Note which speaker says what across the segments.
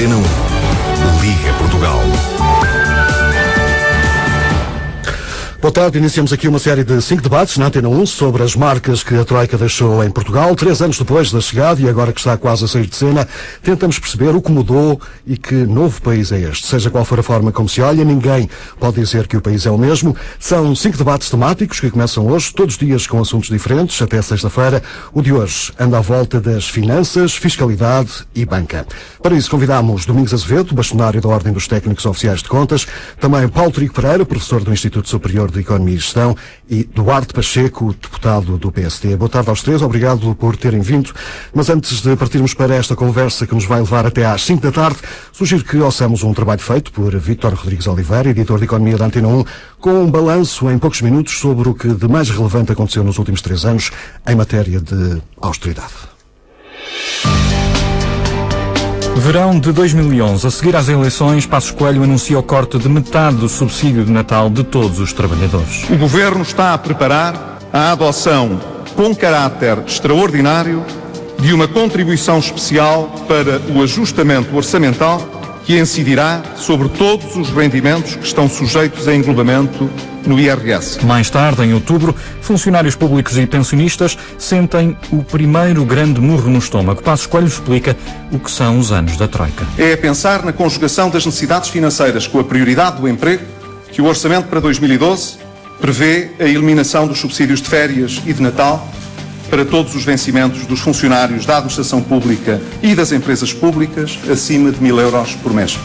Speaker 1: Antena 1. Liga Portugal.
Speaker 2: Boa tarde, iniciamos aqui uma série de 5 debates na Antena 1 sobre as marcas que a Troika deixou em Portugal. 3 anos depois da chegada e agora que está quase a sair de cena, tentamos perceber o que mudou e que novo país é este. Seja qual for a forma como se olha, ninguém pode dizer que o país é o mesmo. São 5 debates temáticos que começam hoje, todos os dias com assuntos diferentes, até sexta-feira. O de hoje anda à volta das finanças, fiscalidade e banca. Para isso convidamos Domingos Azevedo, bastonário da Ordem dos Técnicos Oficiais de Contas, também Paulo Trigo Pereira, professor do Instituto Superior de Economia e Gestão, e Duarte Pacheco, deputado do PSD. Boa tarde aos três, obrigado por terem vindo. Mas antes de partirmos para esta conversa que nos vai levar até às 5 da tarde, sugiro que ouçamos um trabalho feito por Vítor Rodrigues Oliveira, editor de Economia da Antena 1, com um balanço em poucos minutos sobre o que de mais relevante aconteceu nos últimos 3 anos em matéria de austeridade.
Speaker 3: Verão de 2011. A seguir às eleições, Passos Coelho anuncia o corte de metade do subsídio de Natal de todos os trabalhadores.
Speaker 4: O Governo está a preparar a adoção, com caráter extraordinário, de uma contribuição especial para o ajustamento orçamental que incidirá sobre todos os rendimentos que estão sujeitos a englobamento no IRS.
Speaker 3: Mais tarde, em outubro, funcionários públicos e pensionistas sentem o primeiro grande murro no estômago. Passos Coelho explica o que são os anos da Troika.
Speaker 4: É a pensar na conjugação das necessidades financeiras com a prioridade do emprego que o Orçamento para 2012 prevê a eliminação dos subsídios de férias e de Natal para todos os vencimentos dos funcionários da administração pública e das empresas públicas acima de 1.000 euros por mês.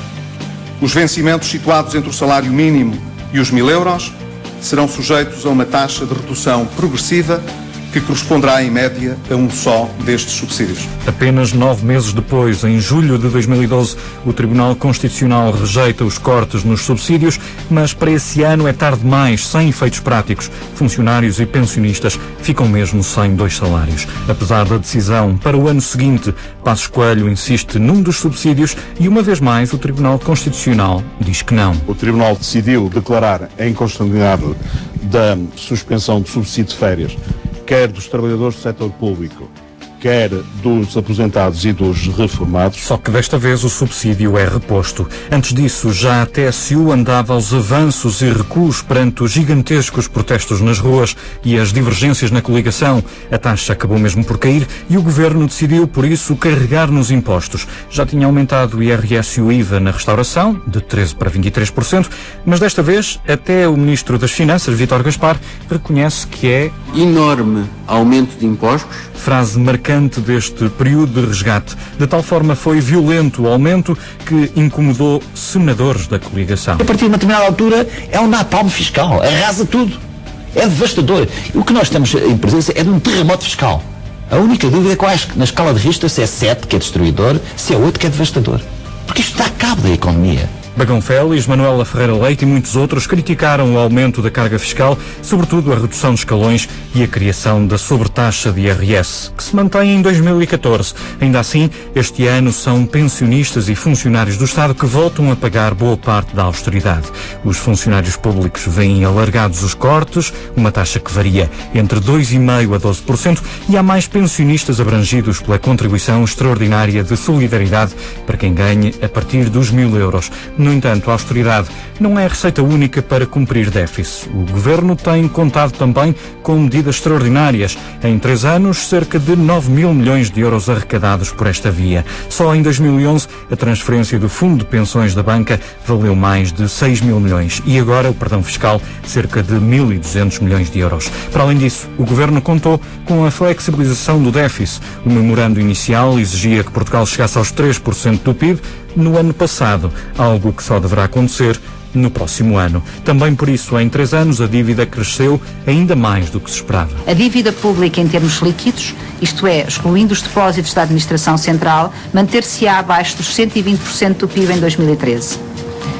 Speaker 4: Os vencimentos situados entre o salário mínimo e os 1.000 euros serão sujeitos a uma taxa de redução progressiva que corresponderá em média a um só destes subsídios.
Speaker 3: Apenas 9 meses depois, em julho de 2012, o Tribunal Constitucional rejeita os cortes nos subsídios, mas para esse ano é tarde demais, sem efeitos práticos. Funcionários e pensionistas ficam mesmo sem 2 salários. Apesar da decisão para o ano seguinte, Passos Coelho insiste num dos subsídios e, uma vez mais, o Tribunal Constitucional diz que não.
Speaker 5: O Tribunal decidiu declarar a inconstitucionalidade da suspensão do subsídio de férias, quer dos trabalhadores do setor público, quer dos aposentados e dos reformados.
Speaker 3: Só que desta vez o subsídio é reposto. Antes disso, já a TSU andava aos avanços e recuos perante os gigantescos protestos nas ruas e as divergências na coligação. A taxa acabou mesmo por cair e o Governo decidiu, por isso, carregar nos impostos. Já tinha aumentado o IRS e o IVA na restauração, de 13% para 23%, mas desta vez até o Ministro das Finanças, Vítor Gaspar, reconhece que é
Speaker 6: enorme aumento de impostos.
Speaker 3: Frase marcante deste período de resgate. De tal forma foi violento o aumento que incomodou senadores da coligação.
Speaker 7: A partir de uma determinada altura é um napalm fiscal, arrasa tudo. É devastador. O que nós estamos em presença é de um terremoto fiscal. A única dúvida é qual é na escala de Richter, se é 7 que é destruidor, se é 8 que é devastador. Porque isto dá cabo da economia.
Speaker 3: Bagão Félix, Manuela Ferreira Leite e muitos outros criticaram o aumento da carga fiscal, sobretudo a redução de escalões e a criação da sobretaxa de IRS, que se mantém em 2014. Ainda assim, este ano são pensionistas e funcionários do Estado que voltam a pagar boa parte da austeridade. Os funcionários públicos veem alargados os cortes, uma taxa que varia entre 2,5% a 12%, e há mais pensionistas abrangidos pela contribuição extraordinária de solidariedade para quem ganhe a partir dos 1.000 euros. No entanto, a austeridade não é a receita única para cumprir déficit. O Governo tem contado também com medidas extraordinárias. Em 3 anos, cerca de 9.000 milhões de euros arrecadados por esta via. Só em 2011, a transferência do Fundo de Pensões da Banca valeu mais de 6.000 milhões. E agora, o perdão fiscal, cerca de 1.200 milhões de euros. Para além disso, o Governo contou com a flexibilização do déficit. O memorando inicial exigia que Portugal chegasse aos 3% do PIB no ano passado, algo que só deverá acontecer no próximo ano. Também por isso, em 3 anos, a dívida cresceu ainda mais do que se esperava.
Speaker 8: A dívida pública em termos líquidos, isto é, excluindo os depósitos da Administração Central, manter-se-á abaixo dos 120% do PIB em 2013.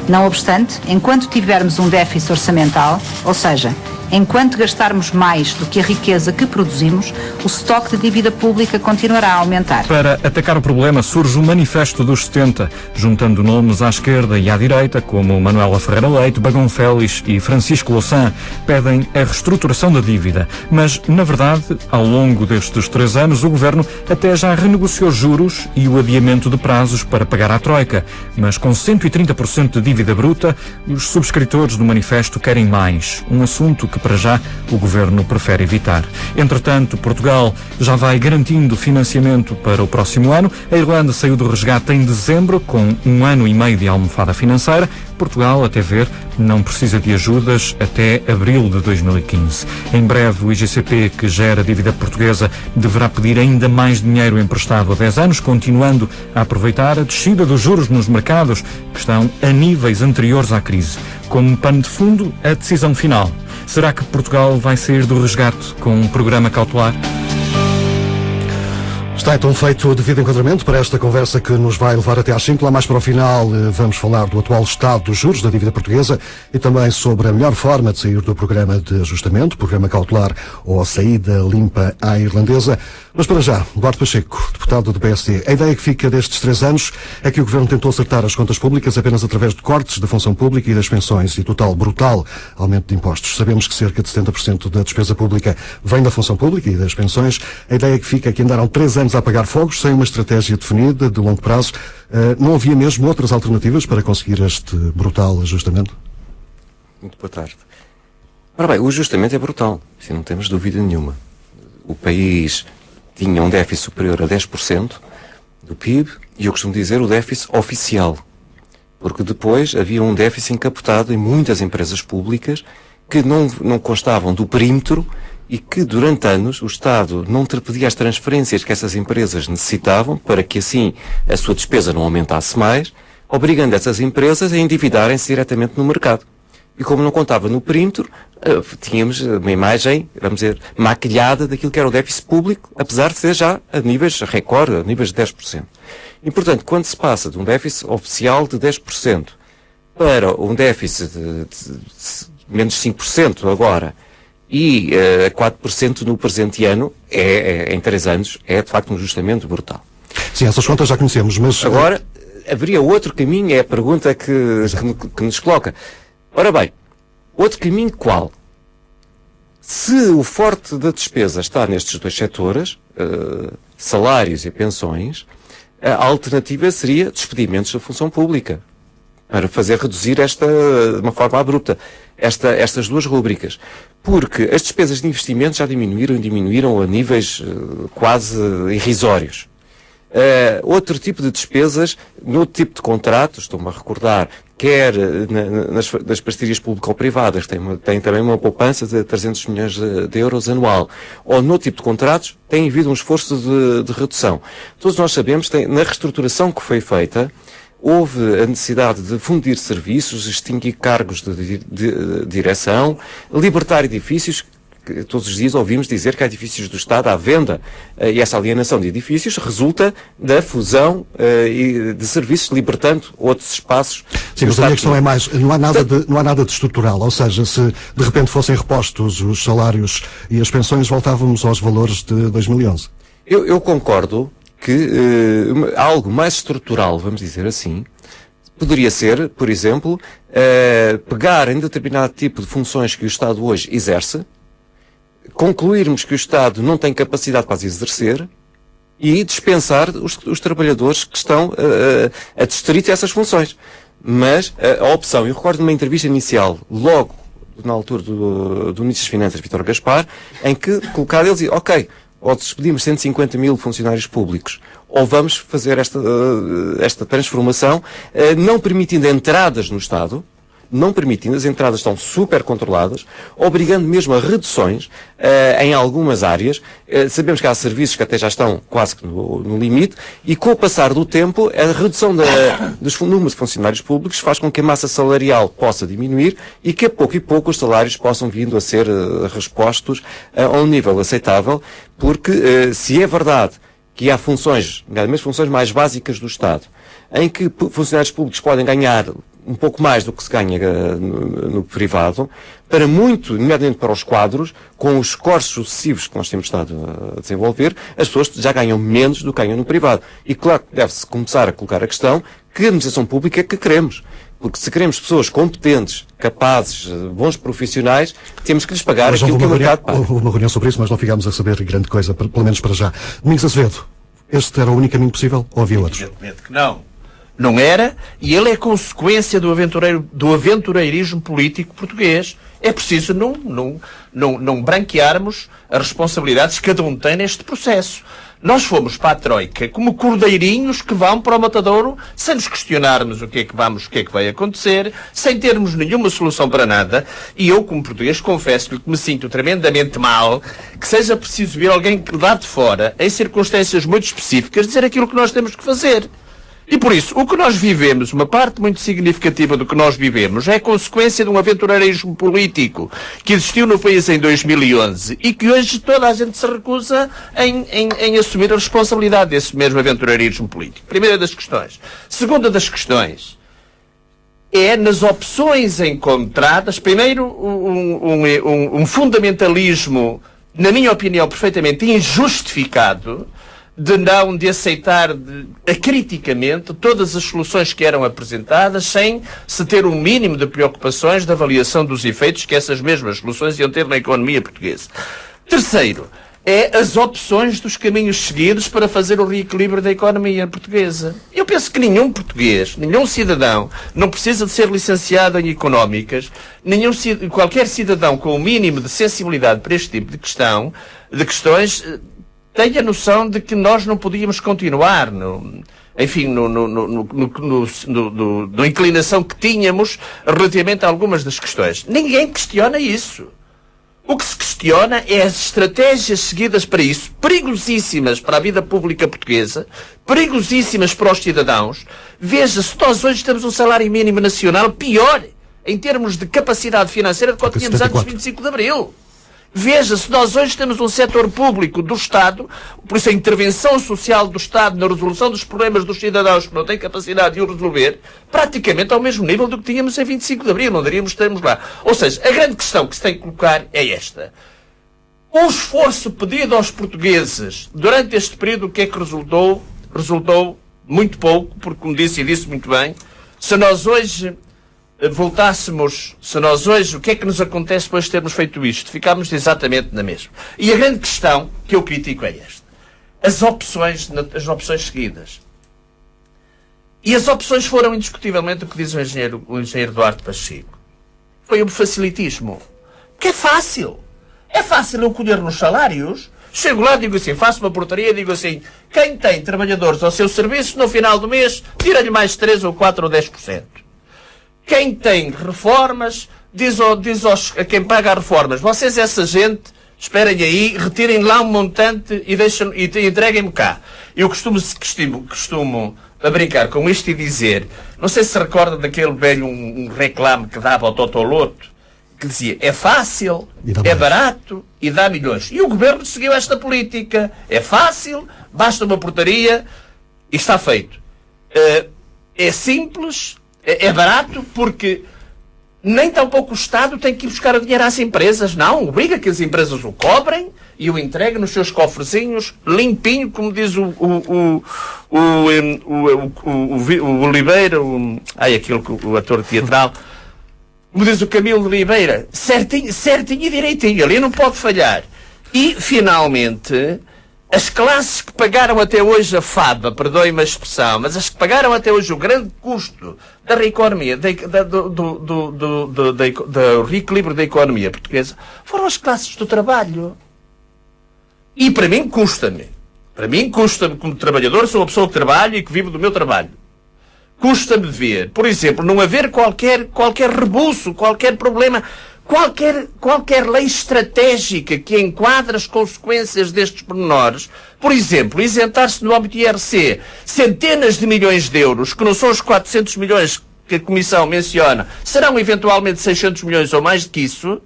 Speaker 8: Não obstante, enquanto tivermos um déficit orçamental, ou seja, Enquanto gastarmos mais do que a riqueza que produzimos, o estoque de dívida pública continuará a aumentar.
Speaker 3: Para atacar o problema surge o Manifesto dos 70, juntando nomes à esquerda e à direita, como Manuela Ferreira Leite, Bagão Félix e Francisco Louçã, pedem a reestruturação da dívida. Mas, na verdade, ao longo destes 3 anos, o Governo até já renegociou juros e o adiamento de prazos para pagar à Troika. Mas com 130% de dívida bruta, os subscritores do Manifesto querem mais. Um assunto que, para já, o Governo prefere evitar. Entretanto, Portugal já vai garantindo financiamento para o próximo ano. A Irlanda saiu do resgate em dezembro, com 1 ano e meio de almofada financeira. Portugal, até ver, não precisa de ajudas até abril de 2015. Em breve, o IGCP, que gera a dívida portuguesa, deverá pedir ainda mais dinheiro emprestado a 10 anos, continuando a aproveitar a descida dos juros nos mercados, que estão a níveis anteriores à crise. Como pano de fundo, a decisão final. Será que Portugal vai sair do resgate com um programa cautelar?
Speaker 2: Está então feito o devido enquadramento para esta conversa que nos vai levar até às 5. Lá mais para o final vamos falar do atual estado dos juros da dívida portuguesa e também sobre a melhor forma de sair do programa de ajustamento, programa cautelar ou a saída limpa à irlandesa. Mas para já, Eduardo Pacheco, deputado do PSD, a ideia que fica destes 3 anos é que o Governo tentou acertar as contas públicas apenas através de cortes da função pública e das pensões e total brutal aumento de impostos. Sabemos que cerca de 70% da despesa pública vem da função pública e das pensões. A ideia que fica é que andaram 3 anos a apagar fogos sem uma estratégia definida de longo prazo. Não havia mesmo outras alternativas para conseguir este brutal ajustamento?
Speaker 9: Muito boa tarde. Ora bem, o ajustamento é brutal, se não temos dúvida nenhuma. O país tinha um déficit superior a 10% do PIB e eu costumo dizer o déficit oficial, porque depois havia um déficit encapotado em muitas empresas públicas que não constavam do perímetro e que durante anos o Estado não pedia as transferências que essas empresas necessitavam para que assim a sua despesa não aumentasse mais, obrigando essas empresas a endividarem-se diretamente no mercado. E como não contava no perímetro, tínhamos uma imagem, vamos dizer, maquilhada daquilo que era o déficit público, apesar de ser já a níveis recorde, a níveis de 10%. E, portanto, quando se passa de um déficit oficial de 10% para um déficit de menos 5% agora e 4% no presente ano, em 3 anos, é de facto um ajustamento brutal.
Speaker 2: Sim, essas contas já conhecemos, mas...
Speaker 9: Agora, haveria outro caminho, é a pergunta que nos coloca. Ora bem, outro caminho qual? Se o forte da despesa está nestes 2 setores, salários e pensões, a alternativa seria despedimentos da função pública, para fazer reduzir de uma forma abrupta, estas 2 rúbricas. Porque as despesas de investimento já diminuíram a níveis quase irrisórios. Outro tipo de despesas, no tipo de contratos, estou-me a recordar, quer nas parcerias público-privadas, tem também uma poupança de 300 milhões de euros anual, ou no tipo de contratos, tem havido um esforço de redução. Todos nós sabemos que na reestruturação que foi feita, houve a necessidade de fundir serviços, extinguir cargos de direção, libertar edifícios. Todos os dias ouvimos dizer que há edifícios do Estado à venda e essa alienação de edifícios resulta da fusão de serviços, libertando outros espaços.
Speaker 2: Sim, mas a minha questão é mais, não há nada de estrutural, ou seja, se de repente fossem repostos os salários e as pensões, voltávamos aos valores de 2011.
Speaker 9: Eu concordo que algo mais estrutural, vamos dizer assim, poderia ser, por exemplo, pegar em determinado tipo de funções que o Estado hoje exerce, concluirmos que o Estado não tem capacidade para as exercer e dispensar os trabalhadores que estão adstritos a essas funções. Mas a opção, eu recordo numa entrevista inicial, logo na altura do Ministro das Finanças, Vítor Gaspar, em que colocar eles, ok, ou despedimos 150 mil funcionários públicos, ou vamos fazer esta transformação, não permitindo entradas no Estado, as entradas estão super controladas, obrigando mesmo a reduções em algumas áreas. Sabemos que há serviços que até já estão quase que no limite, e com o passar do tempo, a redução dos números de funcionários públicos faz com que a massa salarial possa diminuir e que a pouco e pouco os salários possam vindo a ser repostos a um nível aceitável, porque se é verdade que há funções, nomeadamente funções mais básicas do Estado, em que funcionários públicos podem ganhar um pouco mais do que se ganha no privado, para muito, nomeadamente para os quadros, com os cortes sucessivos que nós temos estado a desenvolver, as pessoas já ganham menos do que ganham no privado. E claro que deve-se começar a colocar a questão que a administração pública é que queremos. Porque se queremos pessoas competentes, capazes, bons profissionais, temos que lhes pagar aquilo que o mercado paga.
Speaker 2: Houve uma reunião sobre isso, mas não ficámos a saber grande coisa, pelo menos para já. Domingos Azevedo, este era o único caminho possível ou havia outros?
Speaker 10: Evidentemente que não. Não era, e ele é consequência do aventureirismo político português. É preciso não branquearmos as responsabilidades que cada um tem neste processo. Nós fomos para a Troika como cordeirinhos que vão para o matadouro sem nos questionarmos o que é que vai acontecer, sem termos nenhuma solução para nada. E eu, como português, confesso-lhe que me sinto tremendamente mal que seja preciso vir alguém que lá de fora, em circunstâncias muito específicas, dizer aquilo que nós temos que fazer. E por isso, o que nós vivemos, uma parte muito significativa do que nós vivemos, é a consequência de um aventureirismo político que existiu no país em 2011 e que hoje toda a gente se recusa em assumir a responsabilidade desse mesmo aventureirismo político. Primeira das questões. Segunda das questões é nas opções encontradas, primeiro, um fundamentalismo, na minha opinião, perfeitamente injustificado, de aceitar acriticamente todas as soluções que eram apresentadas sem se ter um mínimo de preocupações de avaliação dos efeitos que essas mesmas soluções iam ter na economia portuguesa. Terceiro, é as opções dos caminhos seguidos para fazer o reequilíbrio da economia portuguesa. Eu penso que nenhum português, nenhum cidadão, não precisa de ser licenciado em económicas, qualquer cidadão com o mínimo de sensibilidade para este tipo de questões, tenha noção de que nós não podíamos continuar na inclinação que tínhamos relativamente a algumas das questões. Ninguém questiona isso. O que se questiona é as estratégias seguidas para isso, perigosíssimas para a vida pública portuguesa, perigosíssimas para os cidadãos. Veja-se, nós hoje temos um salário mínimo nacional pior em termos de capacidade financeira do que tínhamos antes de 25 de Abril. Veja-se, nós hoje temos um setor público do Estado, por isso a intervenção social do Estado na resolução dos problemas dos cidadãos que não têm capacidade de o resolver, praticamente ao mesmo nível do que tínhamos em 25 de Abril, não diríamos que estamos lá. Ou seja, a grande questão que se tem que colocar é esta. O esforço pedido aos portugueses durante este período, o que é que resultou? Resultou muito pouco, porque, como disse e disse muito bem, se nós hoje o que é que nos acontece depois de termos feito isto? Ficámos exatamente na mesma. E a grande questão que eu critico é esta. As opções seguidas. E as opções foram indiscutivelmente o que diz o engenheiro Duarte Pacheco. Foi um facilitismo. Que é fácil. É fácil eu colher nos salários. Chego lá e digo assim, faço uma portaria e digo assim, quem tem trabalhadores ao seu serviço, no final do mês, tira-lhe mais 3 ou 4 ou 10%. Quem tem reformas, diz a quem paga as reformas, vocês, essa gente, esperem aí, retirem lá um montante e entreguem-me cá. Eu costumo a brincar com isto e dizer, não sei se recorda daquele velho um reclame que dava ao Totoloto, que dizia, é fácil, é barato e dá milhões. E o governo seguiu esta política. É fácil, basta uma portaria e está feito. É simples, é barato, porque nem tampouco o Estado tem que ir buscar o dinheiro às empresas. Não, obriga que as empresas o cobrem e o entreguem nos seus cofrezinhos, limpinho, como diz o Oliveira, aquele que o ator teatral, como diz o Camilo de Oliveira, certinho e direitinho, ali não pode falhar. E, finalmente, as classes que pagaram até hoje a fada, perdoe-me a expressão, mas as que pagaram até hoje o grande custo da reeconomia, do reequilíbrio da economia portuguesa, foram as classes do trabalho. E para mim custa-me. Para mim custa-me, como trabalhador, sou uma pessoa que trabalha e que vive do meu trabalho. Custa-me ver, por exemplo, não haver qualquer rebuço, qualquer problema, qualquer lei estratégica que enquadre as consequências destes pormenores. Por exemplo, isentar-se no âmbito IRC centenas de milhões de euros, que não são os 400 milhões que a Comissão menciona, serão eventualmente 600 milhões ou mais do que isso,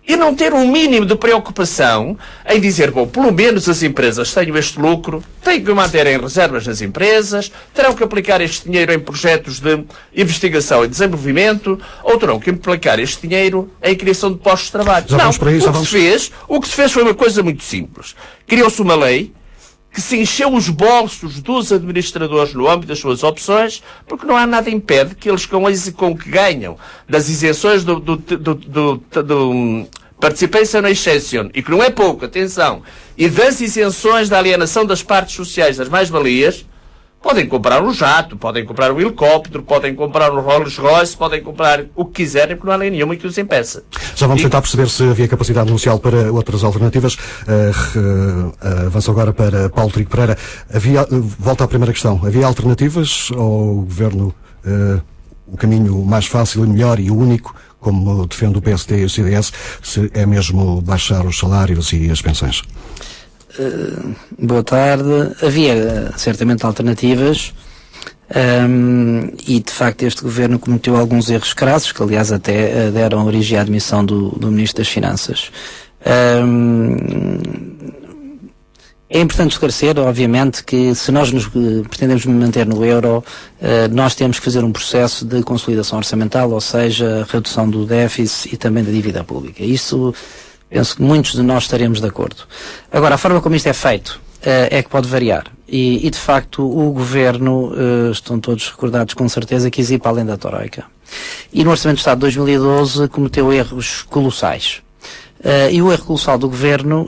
Speaker 10: e não ter um mínimo de preocupação em dizer, bom, pelo menos as empresas têm este lucro, têm que manter em reservas nas empresas, terão que aplicar este dinheiro em projetos de investigação e desenvolvimento, ou terão que aplicar este dinheiro em criação de postos de trabalho. O que se fez foi uma coisa muito simples. Criou-se uma lei que se encheu os bolsos dos administradores no âmbito das suas opções, porque não há nada que impede que eles, com o que ganham das isenções do Participation Exception, e que não é pouco, atenção, e das isenções da alienação das partes sociais das mais-valias, podem comprar um jato, podem comprar um helicóptero, podem comprar um Rolls Royce, podem comprar o que quiserem, porque não há lei nenhuma que os impeça.
Speaker 2: Já vamos tentar perceber se havia capacidade negocial para outras alternativas. Avanço agora para Paulo Trigo Pereira. Volta à primeira questão. Havia alternativas ao Governo, o caminho mais fácil e melhor e único, como defende o PSD e o CDS, se é mesmo baixar os salários e as pensões?
Speaker 11: Boa tarde. Havia certamente alternativas e de facto este governo cometeu alguns erros crassos que aliás até deram origem à admissão do Ministro das Finanças. É importante esclarecer, obviamente, que se nós pretendemos manter no euro, nós temos que fazer um processo de consolidação orçamental, ou seja, redução do déficit e também da dívida pública. Isso penso que muitos de nós estaremos de acordo. Agora, a forma como isto é feito é que pode variar. E de facto, o Governo, estão todos recordados com certeza, que quis ir para além da Troika. E no Orçamento de Estado de 2012 cometeu erros colossais. E o erro colossal do Governo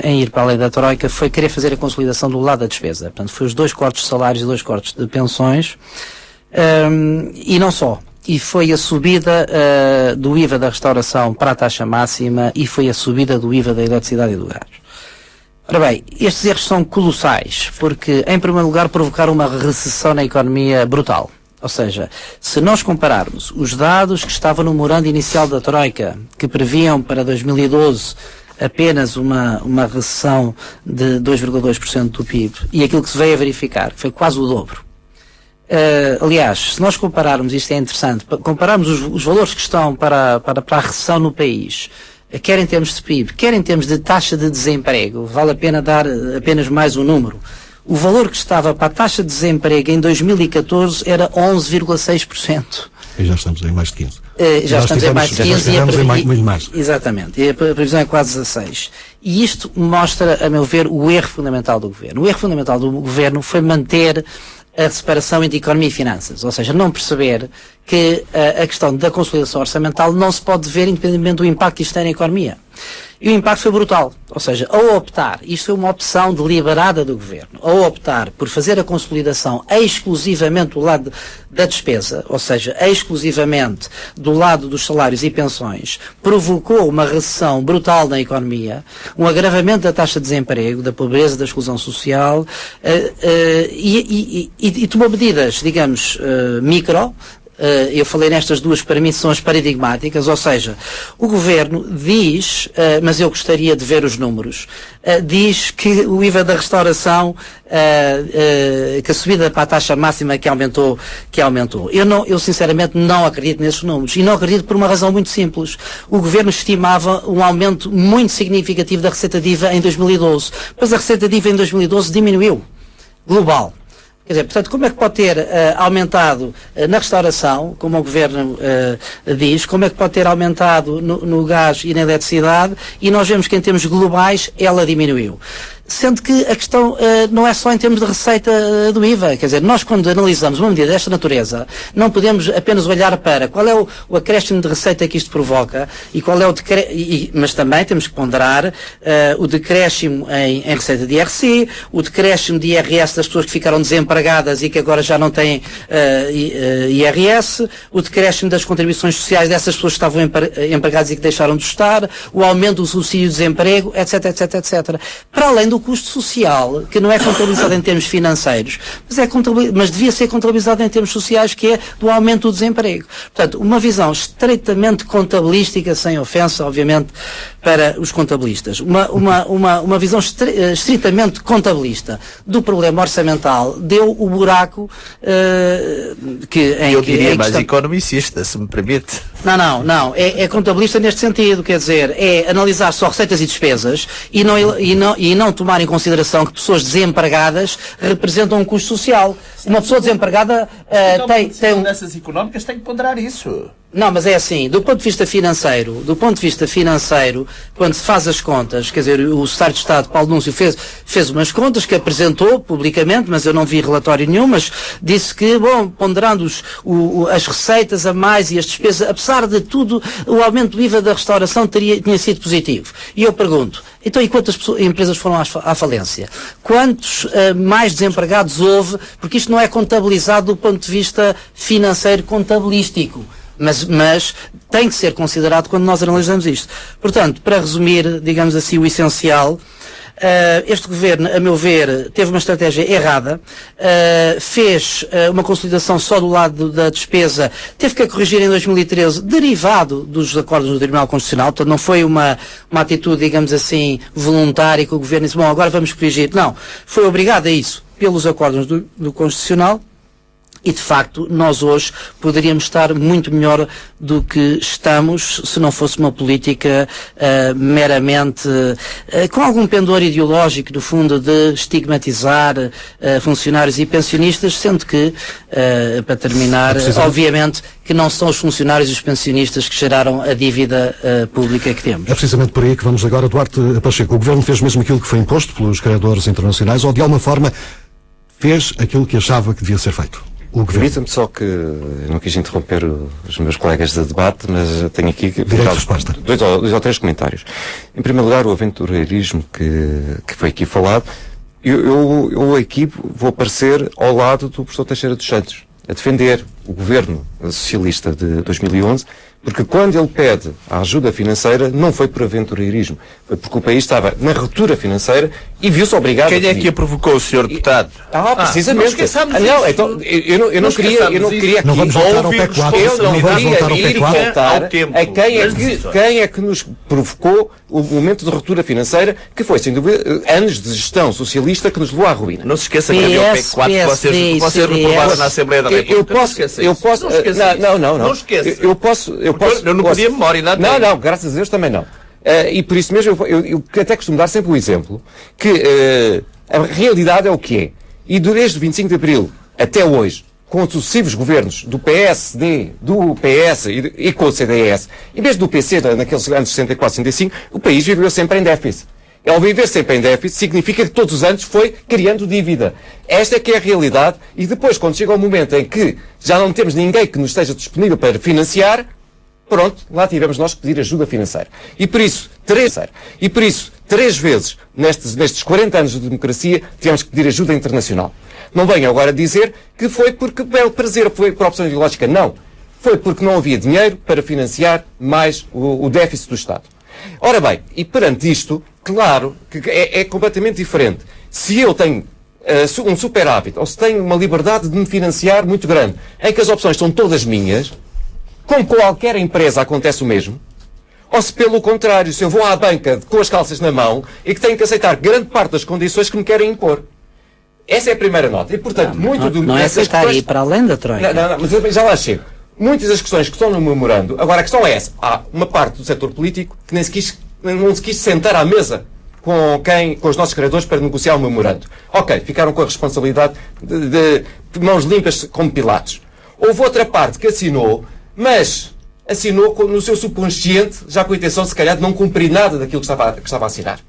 Speaker 11: em ir para além da Troika foi querer fazer a consolidação do lado da despesa. Portanto, foi os 2 cortes de salários e 2 cortes de pensões. E não só. E foi a subida do IVA da restauração para a taxa máxima e foi a subida do IVA da eletricidade e do gás. Ora bem, estes erros são colossais, porque, em primeiro lugar, provocaram uma recessão na economia brutal. Ou seja, se nós compararmos os dados que estavam no memorando inicial da Troika, que previam para 2012 apenas uma recessão de 2,2% do PIB, e aquilo que se veio a verificar, que foi quase o dobro. Aliás, se nós compararmos, isto é interessante, compararmos os valores que estão para a recessão no país, quer em termos de PIB, quer em termos de taxa de desemprego, vale a pena dar apenas mais um número. O valor que estava para a taxa de desemprego em 2014 era 11,6%.
Speaker 2: E já estamos em mais de 15%.
Speaker 11: Já estamos em mais de 15%.
Speaker 2: Exatamente.
Speaker 11: E a previsão é quase 16%. E isto mostra, a meu ver, o erro fundamental do Governo. O erro fundamental do Governo foi manter a separação entre economia e finanças, ou seja, não perceber que a questão da consolidação orçamental não se pode ver independentemente do impacto que isto tem na economia. E o impacto foi brutal, ou seja, ao optar, isto foi uma opção deliberada do Governo, ao optar por fazer a consolidação exclusivamente do lado da despesa, ou seja, exclusivamente do lado dos salários e pensões, provocou uma recessão brutal na economia, um agravamento da taxa de desemprego, da pobreza, da exclusão social, e tomou medidas, digamos, micro. Eu falei nestas duas permissões paradigmáticas, ou seja, o Governo diz, mas eu gostaria de ver os números, diz que o IVA da restauração, que a subida para a taxa máxima que aumentou. Eu sinceramente não acredito nesses números, e não acredito por uma razão muito simples. O Governo estimava um aumento muito significativo da receita de IVA em 2012, mas a receita de IVA em 2012 diminuiu, global. Quer dizer, portanto, como é que pode ter aumentado na restauração, como o Governo diz, como é que pode ter aumentado no gás e na eletricidade, e nós vemos que em termos globais ela diminuiu. Sendo que a questão não é só em termos de receita do IVA, quer dizer, nós quando analisamos uma medida desta natureza, não podemos apenas olhar para qual é o acréscimo de receita que isto provoca e qual é mas também temos que ponderar o decréscimo em receita de IRC, o decréscimo de IRS das pessoas que ficaram desempregadas e que agora já não têm IRS, o decréscimo das contribuições sociais dessas pessoas que estavam empregadas e que deixaram de estar, o aumento do subsídio de desemprego, etc, etc, etc. Para além do custo social, que não é contabilizado em termos financeiros, mas devia ser contabilizado em termos sociais, que é do aumento do desemprego. Portanto, uma visão estreitamente contabilística, sem ofensa, obviamente, para os contabilistas. Uma visão estritamente contabilista do problema orçamental deu o buraco
Speaker 10: eu diria mais economicista, se me permite.
Speaker 11: Não. É contabilista neste sentido, quer dizer, é analisar só receitas e despesas e não tomar em consideração que pessoas desempregadas representam um custo social. Uma pessoa desempregada tem
Speaker 10: nessas económicas tem que ponderar isso.
Speaker 11: Não, mas é assim, do ponto de vista financeiro, quando se faz as contas, quer dizer, o Secretário de Estado, Paulo Núncio, fez umas contas que apresentou publicamente, mas eu não vi relatório nenhum, mas disse que, ponderando as receitas a mais e as despesas, apesar de tudo, o aumento do IVA da restauração tinha sido positivo. E eu pergunto, então e quantas empresas foram à falência? Quantos mais desempregados houve? Porque isto não é contabilizado do ponto de vista financeiro contabilístico. Mas tem que ser considerado quando nós analisamos isto. Portanto, para resumir, digamos assim, o essencial, este governo, a meu ver, teve uma estratégia errada, fez uma consolidação só do lado da despesa, teve que a corrigir em 2013, derivado dos acordos do Tribunal Constitucional, portanto não foi uma atitude, digamos assim, voluntária, que o governo disse, agora vamos corrigir. Não, foi obrigado a isso pelos acordos do Constitucional. E, de facto, nós hoje poderíamos estar muito melhor do que estamos se não fosse uma política meramente com algum pendor ideológico, no fundo, de estigmatizar funcionários e pensionistas, sendo que, para terminar, obviamente, que não são os funcionários e os pensionistas que geraram a dívida pública que temos.
Speaker 2: É precisamente por aí que vamos agora, Duarte Pacheco. O Governo fez mesmo aquilo que foi imposto pelos credores internacionais ou, de alguma forma, fez aquilo que achava que devia ser feito?
Speaker 9: Permita-me só que eu não quis interromper os meus colegas de debate, mas tenho aqui dois ou três comentários. Em primeiro lugar, o aventureirismo que foi aqui falado. Eu aqui vou aparecer ao lado do professor Teixeira dos Santos, a defender o governo socialista de 2011, porque quando ele pede a ajuda financeira, não foi por aventureirismo, foi porque o país estava na ruptura financeira e viu-se obrigado
Speaker 10: a pedir. Quem é que a provocou, Sr. Deputado?
Speaker 9: Precisamente.
Speaker 10: Não esqueçamos
Speaker 9: não, então, eu não queria aqui...
Speaker 2: Não vamos voltar ao PEC4.
Speaker 9: Eu não queria voltar a quem é que nos provocou o momento de ruptura financeira, que foi, sem dúvida, anos de gestão socialista que nos levou à ruína.
Speaker 10: Não se esqueça que havia o PEC4 que vocês reprovaram na Assembleia da República.
Speaker 9: Não esqueça.
Speaker 10: Eu não podia memória, nada.
Speaker 9: Não, graças a Deus também não. E por isso mesmo eu até costumo dar sempre o exemplo que a realidade é o que é. E desde 25 de Abril até hoje, com os sucessivos governos do PSD, do PS e com o CDS, e mesmo do PC, naqueles anos 64, 65, o país viveu sempre em déficit. Ao viver sempre em déficit, significa que todos os anos foi criando dívida. Esta é que é a realidade, e depois, quando chega o momento em que já não temos ninguém que nos esteja disponível para financiar, pronto, lá tivemos nós que pedir ajuda financeira. E por isso, três vezes, nestes 40 anos de democracia, tivemos que pedir ajuda internacional. Não venham agora dizer que foi porque belo prazer, foi por opção ideológica. Não. Foi porque não havia dinheiro para financiar mais o déficit do Estado. Ora bem, e perante isto, claro que é completamente diferente. Se eu tenho um superávit, ou se tenho uma liberdade de me financiar muito grande, em que as opções são todas minhas, com qualquer empresa acontece o mesmo, ou se pelo contrário, se eu vou à banca com as calças na mão e que tenho que aceitar grande parte das condições que me querem impor. Essa é a primeira nota. E, portanto,
Speaker 11: não é aceitar ir para além da Troika.
Speaker 9: Não, mas eu já lá chego. Muitas das questões que estão no memorando, agora a questão é essa. Há uma parte do setor político que não se quis sentar à mesa com os nossos credores para negociar o memorando. Ok, ficaram com a responsabilidade de mãos limpas como Pilatos. Houve outra parte que assinou, mas assinou no seu subconsciente, já com a intenção, se calhar, de não cumprir nada daquilo que estava a assinar.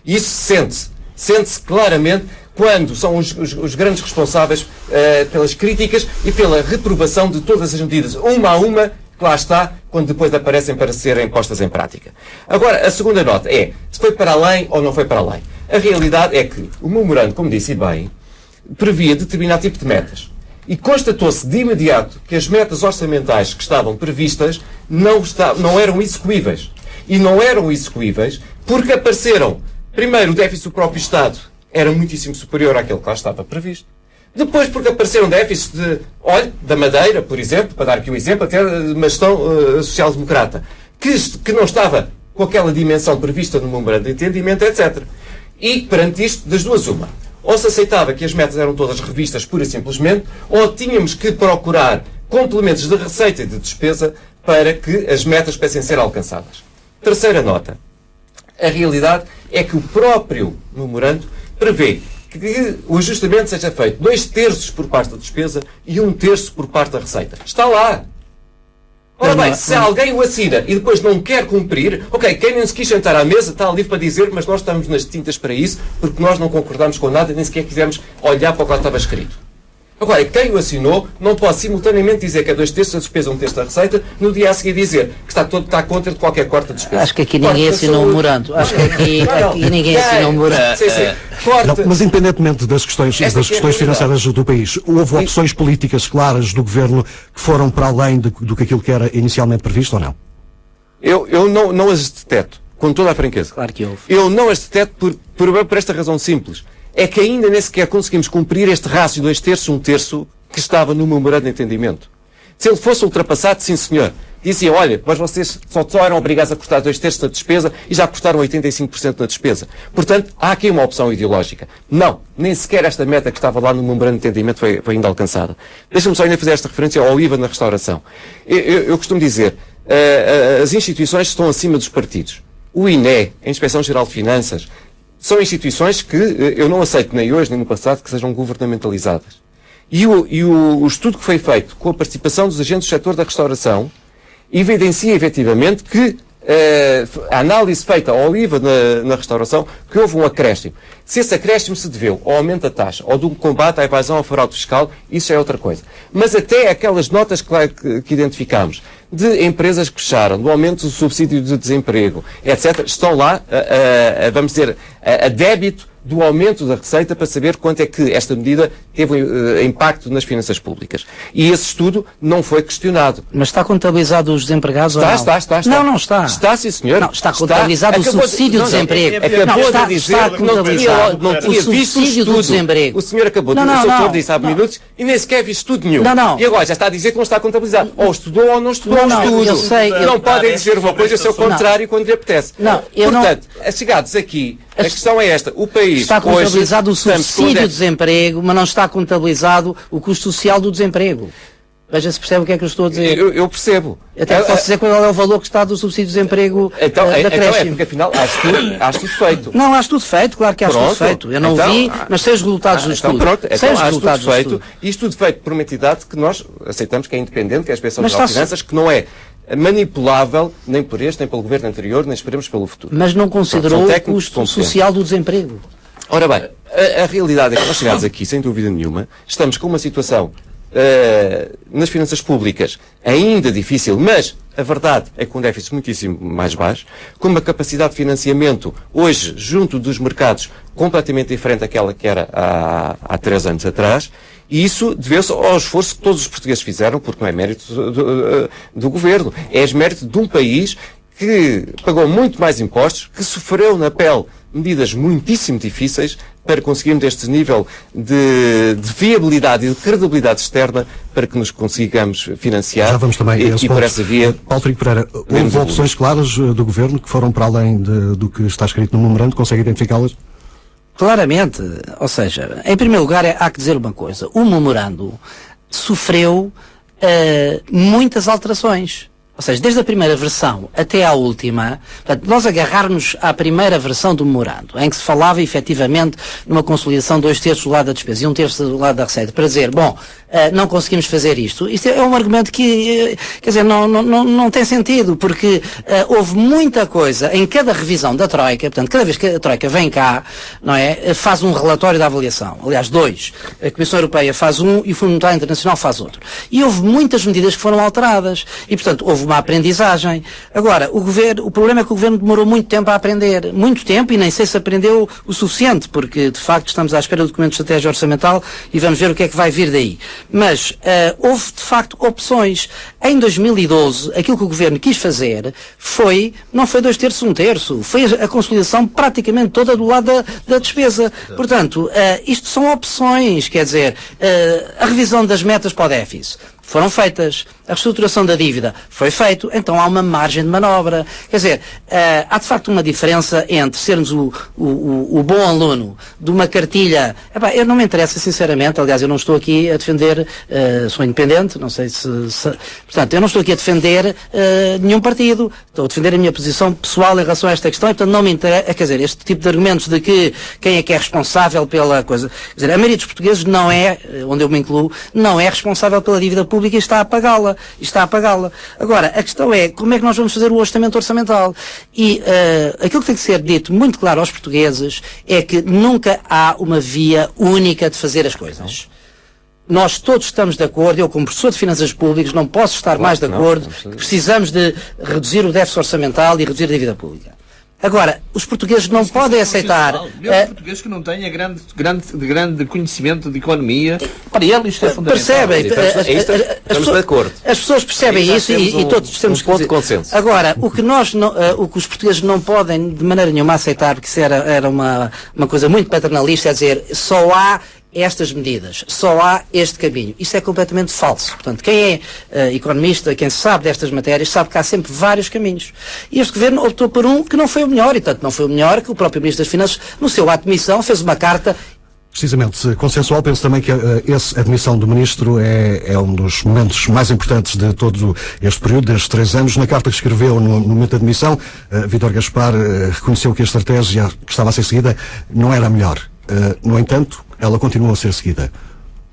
Speaker 9: E isso sente-se claramente quando são os grandes responsáveis pelas críticas e pela reprovação de todas as medidas, uma a uma, que lá está, quando depois aparecem para serem postas em prática. Agora, a segunda nota é, se foi para além ou não foi para além. A realidade é que o memorando, como disse bem, previa determinado tipo de metas. E constatou-se de imediato que as metas orçamentais que estavam previstas não eram execuíveis. E não eram execuíveis porque apareceram Primeiro, o déficit do próprio Estado era muitíssimo superior àquele que lá estava previsto. Depois, porque apareceram déficits da Madeira, por exemplo, para dar aqui um exemplo, até de uma gestão social-democrata, que não estava com aquela dimensão prevista no memorando de entendimento, etc. E, perante isto, das duas uma. Ou se aceitava que as metas eram todas revistas pura e simplesmente, ou tínhamos que procurar complementos de receita e de despesa para que as metas pudessem ser alcançadas. Terceira nota. A realidade é que o próprio memorando prevê que o ajustamento seja feito 2/3 por parte da despesa e 1/3 por parte da receita. Está lá. Ora bem, se alguém o assina e depois não quer cumprir, ok, quem nem se quis sentar à mesa está livre para dizer, mas nós estamos nas tintas para isso, porque nós não concordamos com nada, nem sequer quisemos olhar para o que lá estava escrito. Agora, quem o assinou não pode simultaneamente dizer que é 2/3 da despesa, 1/3 da receita, no dia a seguir dizer que está contra de qualquer corte de despesa.
Speaker 11: Acho que aqui ninguém assinou o memorando. Acho que aqui ninguém assinou o memorando.
Speaker 2: Mas independentemente das questões financeiras do país, houve opções políticas claras do Governo que foram para além do que aquilo que era inicialmente previsto ou não?
Speaker 9: Eu não as deteto, com toda a franqueza.
Speaker 11: Claro que houve.
Speaker 9: Eu não as deteto por esta razão simples. É que ainda nem sequer conseguimos cumprir este rácio 2/3, 1/3 que estava no memorando de entendimento. Se ele fosse ultrapassado, sim senhor, dizia, olha, mas vocês só eram obrigados a cortar 2/3 da despesa e já cortaram 85% da despesa. Portanto, há aqui uma opção ideológica. Não, nem sequer esta meta que estava lá no memorando de entendimento foi ainda alcançada. Deixa-me só ainda fazer esta referência ao IVA na restauração. Eu costumo dizer, as instituições estão acima dos partidos. O INE, a Inspeção Geral de Finanças, são instituições que eu não aceito nem hoje nem no passado que sejam governamentalizadas. E o estudo que foi feito com a participação dos agentes do setor da restauração evidencia efetivamente que a análise feita ao IVA na restauração, que houve um acréscimo. Se esse acréscimo se deveu ao aumento da taxa ou do combate à evasão ao fraude fiscal, isso é outra coisa. Mas até aquelas notas que identificámos de empresas que fecharam, do aumento do subsídio de desemprego, etc., estão lá, vamos dizer, a débito do aumento da receita para saber quanto é que esta medida teve impacto nas finanças públicas. E esse estudo não foi questionado.
Speaker 11: Mas está contabilizado os desempregados
Speaker 9: está,
Speaker 11: ou não?
Speaker 9: Está.
Speaker 11: Não está.
Speaker 9: Está, sim, senhor.
Speaker 11: Não, está contabilizado o subsídio de desemprego.
Speaker 9: Acabou de dizer que não tinha visto o estudo. O senhor acabou de dizer, o doutor disse há minutos, e nem sequer viu estudo nenhum.
Speaker 11: Não.
Speaker 9: E agora já está a dizer que não está contabilizado. Ou estudou ou não estudou o estudo.
Speaker 11: Eu sei.
Speaker 9: Não podem dizer uma coisa e ser o contrário quando lhe apetece. Portanto, chegados aqui, a questão é esta. O país
Speaker 11: está contabilizado o subsídio de desemprego, mas não está contabilizado o custo social do desemprego. Veja se percebe o que é que eu estou a dizer.
Speaker 9: Eu percebo.
Speaker 11: Até posso dizer qual é o valor que está do subsídio de desemprego da creche.
Speaker 9: Porque afinal há estudo feito.
Speaker 11: Não, há estudo feito, claro que há estudo feito. Eu não vi, mas sei os resultados do estudo.
Speaker 9: Há estudo feito, e estudo feito por uma entidade que nós aceitamos que é independente, que é a Inspeção Geral de Finanças, que não é manipulável nem por este, nem pelo governo anterior, nem esperemos pelo futuro.
Speaker 11: Mas não considerou o custo social do desemprego.
Speaker 9: Ora bem, a realidade é que nós chegados aqui, sem dúvida nenhuma, estamos com uma situação nas finanças públicas ainda difícil, mas a verdade é que com um déficit muitíssimo mais baixo, com uma capacidade de financiamento hoje junto dos mercados completamente diferente daquela que era há 3 anos atrás, e isso deveu-se ao esforço que todos os portugueses fizeram, porque não é mérito do governo, é mérito de um país que pagou muito mais impostos, que sofreu na pele medidas muitíssimo difíceis para conseguirmos este nível de viabilidade e de credibilidade externa para que nos consigamos financiar.
Speaker 2: Já vamos também
Speaker 9: e por essa via.
Speaker 2: Paulo Trigo Pereira, houve opções claras do Governo que foram para além do que está escrito no memorando, consegue identificá-las?
Speaker 11: Claramente, ou seja, em primeiro lugar há que dizer uma coisa, o memorando sofreu muitas alterações. Ou seja, desde a primeira versão até à última, portanto, nós agarrarmos à primeira versão do memorando, em que se falava efetivamente numa consolidação 2/3 do lado da despesa e 1/3 do lado da receita, para dizer, bom, não conseguimos fazer isto. Isto é um argumento que, quer dizer, não tem sentido, porque houve muita coisa em cada revisão da Troika, portanto, cada vez que a Troika vem cá, não é, faz um relatório da avaliação, aliás, 2. A Comissão Europeia faz um e o Fundo Monetário Internacional faz outro. E houve muitas medidas que foram alteradas. E, portanto, houve uma aprendizagem. Agora, o problema é que o Governo demorou muito tempo a aprender. Muito tempo, e nem sei se aprendeu o suficiente, porque, de facto, estamos à espera do documento de estratégia orçamental e vamos ver o que é que vai vir daí. Mas houve, de facto, opções. Em 2012, aquilo que o Governo quis fazer não foi 2/3, 1/3. Foi a consolidação praticamente toda do lado da despesa. Portanto, isto são opções, quer dizer, a revisão das metas para o déficit foram feitas, a reestruturação da dívida foi feito, então há uma margem de manobra. Quer dizer, há de facto uma diferença entre sermos o bom aluno de uma cartilha. Eu não me interessa, sinceramente, aliás, eu não estou aqui a defender, sou independente, não sei portanto, eu não estou aqui a defender nenhum partido, estou a defender a minha posição pessoal em relação a esta questão, e portanto não me interessa, quer dizer, este tipo de argumentos de que quem é que é responsável pela coisa, quer dizer, a maioria dos portugueses não é, onde eu me incluo, não é responsável pela dívida pública e está a apagá-la. Agora, a questão é como é que nós vamos fazer o orçamento orçamental. E aquilo que tem que ser dito muito claro aos portugueses é que nunca há uma via única de fazer as coisas. Nós todos estamos de acordo, eu como professor de finanças públicas não posso estar mais de acordo que precisamos de reduzir o déficit orçamental e reduzir a dívida pública. Agora, os portugueses não podem aceitar...
Speaker 10: Mesmo portugueses que não tenham grande conhecimento de economia, para ele isto é fundamental.
Speaker 11: Percebem?
Speaker 9: Estamos de acordo.
Speaker 11: As pessoas percebem isso e todos temos
Speaker 9: ponto de consenso.
Speaker 11: Agora, o que os portugueses não podem de maneira nenhuma aceitar, porque isso era uma coisa muito paternalista, é dizer, só há estas medidas, só há este caminho. Isso é completamente falso. Portanto, quem é economista, quem sabe destas matérias, sabe que há sempre vários caminhos. E este Governo optou por um que não foi o melhor, e tanto não foi o melhor que o próprio Ministro das Finanças, no seu ato de missão, fez uma carta.
Speaker 2: Precisamente consensual, penso também que a admissão do Ministro é um dos momentos mais importantes de todo este período, destes 3 anos. Na carta que escreveu no momento da admissão, Vítor Gaspar reconheceu que a estratégia que estava a ser seguida não era a melhor. No entanto, ela continua a ser seguida.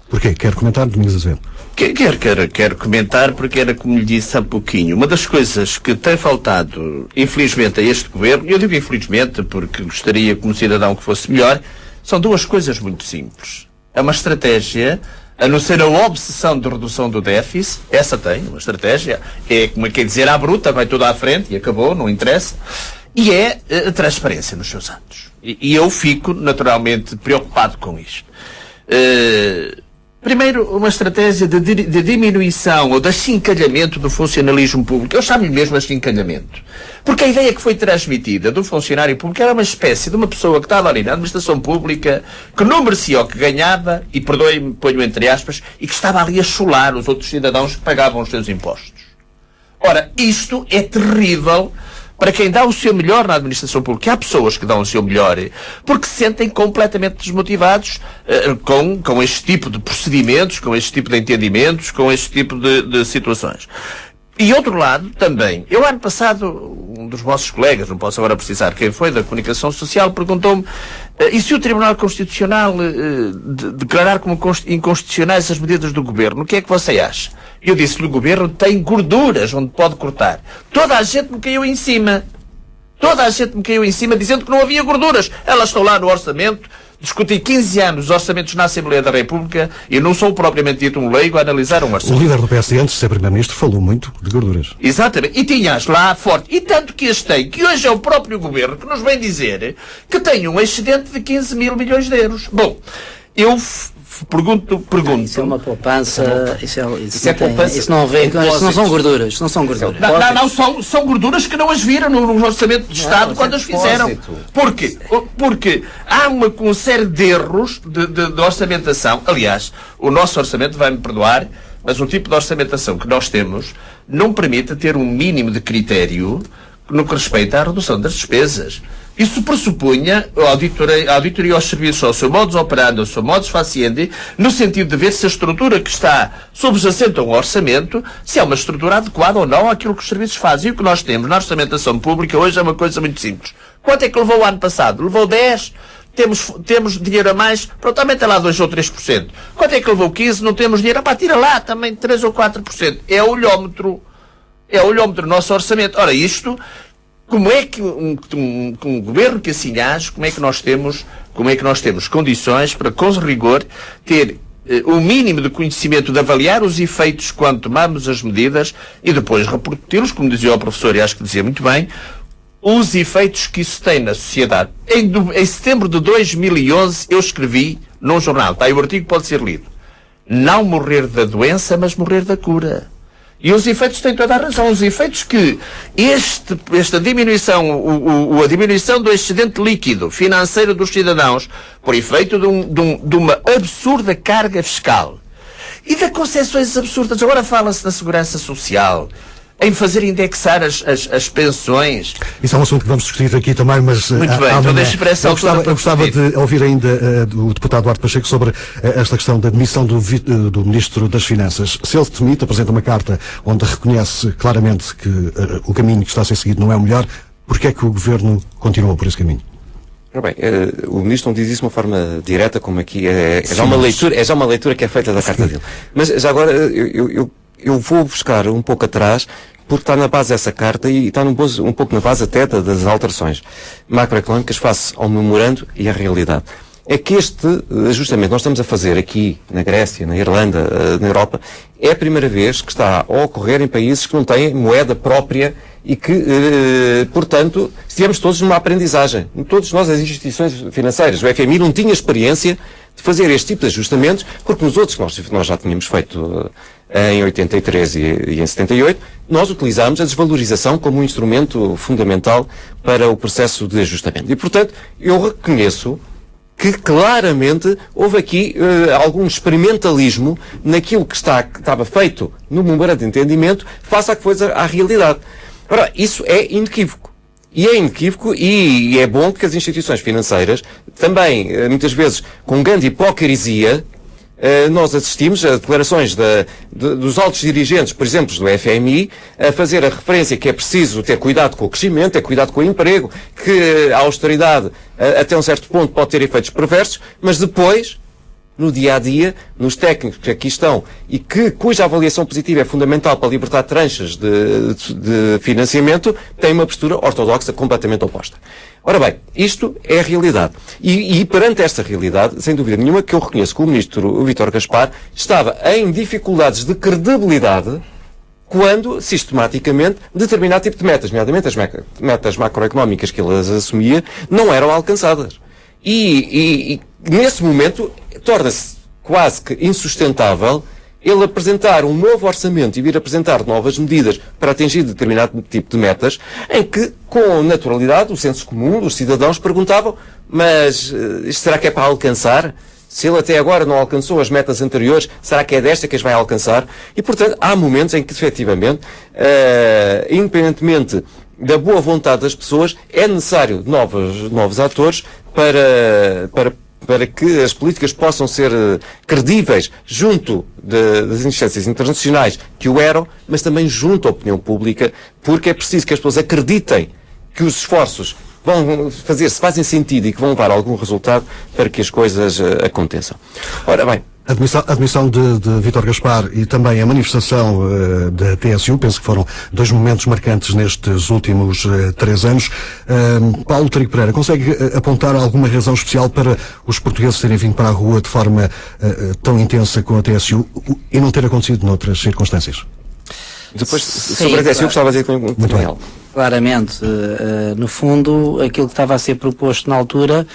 Speaker 2: Porquê? Quer comentar, Domingos Azevedo?
Speaker 10: Quero comentar, porque era como lhe disse há pouquinho. Uma das coisas que tem faltado, infelizmente, a este Governo, e eu digo infelizmente porque gostaria como cidadão que fosse melhor, são duas coisas muito simples. É uma estratégia, a não ser a obsessão de redução do déficit, essa tem uma estratégia, é como quer dizer à bruta, vai tudo à frente e acabou, não interessa, e é a transparência nos seus atos. E eu fico naturalmente preocupado com isto. Primeiro, uma estratégia de diminuição ou de achincalhamento do funcionalismo público. Eu chamo-lhe mesmo achincalhamento. Porque a ideia que foi transmitida do funcionário público era uma espécie de uma pessoa que estava ali na administração pública, que não merecia o que ganhava, e perdoe-me, ponho entre aspas, e que estava ali a chular os outros cidadãos que pagavam os seus impostos. Ora, isto é terrível para quem dá o seu melhor na administração pública. Há pessoas que dão o seu melhor porque se sentem completamente desmotivados com este tipo de procedimentos, com este tipo de entendimentos, com este tipo de situações. E outro lado também, eu ano passado, um dos vossos colegas, não posso agora precisar quem foi, da comunicação social, perguntou-me e se o Tribunal Constitucional declarar como inconstitucionais as medidas do Governo, o que é que você acha? Eu disse-lhe, o Governo tem gorduras onde pode cortar. Toda a gente me caiu em cima. Toda a gente me caiu em cima dizendo que não havia gorduras. Elas estão lá no orçamento. Discuti 15 anos os orçamentos na Assembleia da República e não sou propriamente dito um leigo a analisar um orçamento.
Speaker 2: O líder do PSD, antes de ser Primeiro-Ministro, falou muito de gorduras.
Speaker 10: Exatamente. E tinhas lá forte. E tanto que este tem, que hoje é o próprio Governo que nos vem dizer que tem um excedente de 15 mil milhões de euros. Bom, eu pergunto.
Speaker 11: Isso é uma poupança. Isso não são gorduras. Não são gorduras.
Speaker 10: São gorduras que não as viram no Orçamento de Estado quando as fizeram. Porquê? Porque há uma série de erros de orçamentação. Aliás, o nosso orçamento, vai-me perdoar, mas o tipo de orçamentação que nós temos não permite ter um mínimo de critério no que respeita à redução das despesas. Isso pressupunha a auditoria aos serviços, ao seu modus operandi, ao seu modus faciendi, no sentido de ver se a estrutura que está subjacente a um orçamento, se é uma estrutura adequada ou não àquilo que os serviços fazem. E o que nós temos na orçamentação pública hoje é uma coisa muito simples. Quanto é que levou o ano passado? Levou 10%? Temos dinheiro a mais? Pronto, aumenta lá 2 ou 3%. Quanto é que levou 15%? Não temos dinheiro? Tira lá também 3 ou 4%. É o olhómetro do nosso orçamento. Ora, isto... Como é que um governo que assim age, como é que nós temos condições para, com rigor, ter o mínimo de conhecimento de avaliar os efeitos quando tomamos as medidas e depois repercuti-los, como dizia o professor, e acho que dizia muito bem, os efeitos que isso tem na sociedade. Em setembro de 2011 eu escrevi num jornal, tá, e o artigo pode ser lido, não morrer da doença, mas morrer da cura. E os efeitos têm toda a razão. Os efeitos que esta diminuição, a diminuição do excedente líquido financeiro dos cidadãos, por efeito de uma absurda carga fiscal e de concessões absurdas. Agora fala-se na segurança social, em fazer indexar as pensões.
Speaker 2: Isso é um assunto que vamos discutir aqui também, mas...
Speaker 10: Muito bem, então deixe para essa altura.
Speaker 2: Eu gostava de ouvir ainda do deputado Duarte Pacheco sobre esta questão da demissão do Ministro das Finanças. Se ele se demite, apresenta uma carta onde reconhece claramente que o caminho que está a ser seguido não é o melhor, porquê é que o Governo continua por esse caminho?
Speaker 9: Bem, o Ministro não diz isso de uma forma direta, como aqui é já uma leitura que é feita da carta dele. Mas já agora eu vou buscar um pouco atrás, porque está na base dessa carta e está um pouco na base até das alterações macroeconómicas face ao memorando e à realidade. É que este ajustamento que nós estamos a fazer aqui na Grécia, na Irlanda, na Europa, é a primeira vez que está a ocorrer em países que não têm moeda própria e que, portanto, estivemos todos numa aprendizagem. Todos nós, as instituições financeiras, o FMI não tinha experiência de fazer este tipo de ajustamentos, porque nos outros que nós já tínhamos feito em 83 e em 78, nós utilizámos a desvalorização como um instrumento fundamental para o processo de ajustamento. E, portanto, eu reconheço que claramente houve aqui algum experimentalismo naquilo que estava feito no memorando de entendimento face à que foi à realidade. Ora, isso é inequívoco. E é inequívoco e é bom que as instituições financeiras, também, muitas vezes, com grande hipocrisia, nós assistimos a declarações dos altos dirigentes, por exemplo, do FMI, a fazer a referência que é preciso ter cuidado com o crescimento, ter cuidado com o emprego, que a austeridade, até um certo ponto, pode ter efeitos perversos, mas depois, no dia-a-dia, nos técnicos que aqui estão e cuja avaliação positiva é fundamental para libertar tranches de financiamento, tem uma postura ortodoxa completamente oposta. Ora bem, isto é a realidade. E perante esta realidade, sem dúvida nenhuma, que eu reconheço que o Ministro Vítor Gaspar estava em dificuldades de credibilidade quando, sistematicamente, determinado tipo de metas, nomeadamente as metas macroeconómicas que ele assumia, não eram alcançadas. E nesse momento, torna-se quase que insustentável ele apresentar um novo orçamento e vir apresentar novas medidas para atingir determinado tipo de metas, em que, com naturalidade, o senso comum dos cidadãos perguntavam, mas isto será que é para alcançar? Se ele até agora não alcançou as metas anteriores, será que é desta que as vai alcançar? E, portanto, há momentos em que, efetivamente, independentemente da boa vontade das pessoas, é necessário novos atores para que as políticas possam ser credíveis junto das instâncias internacionais que o eram, mas também junto à opinião pública, porque é preciso que as pessoas acreditem que os esforços fazem sentido e que vão levar a algum resultado para que as coisas aconteçam. Ora bem,
Speaker 2: a admissão de Vítor Gaspar e também a manifestação da TSU, penso que foram dois momentos marcantes nestes últimos 3 anos. Paulo Trigo Pereira, consegue apontar alguma razão especial para os portugueses terem vindo para a rua de forma tão intensa com a TSU e não ter acontecido noutras circunstâncias?
Speaker 9: Depois, sobre a TSU, gostava de dizer muito bem.
Speaker 11: Claramente, no fundo, aquilo que estava a ser proposto na altura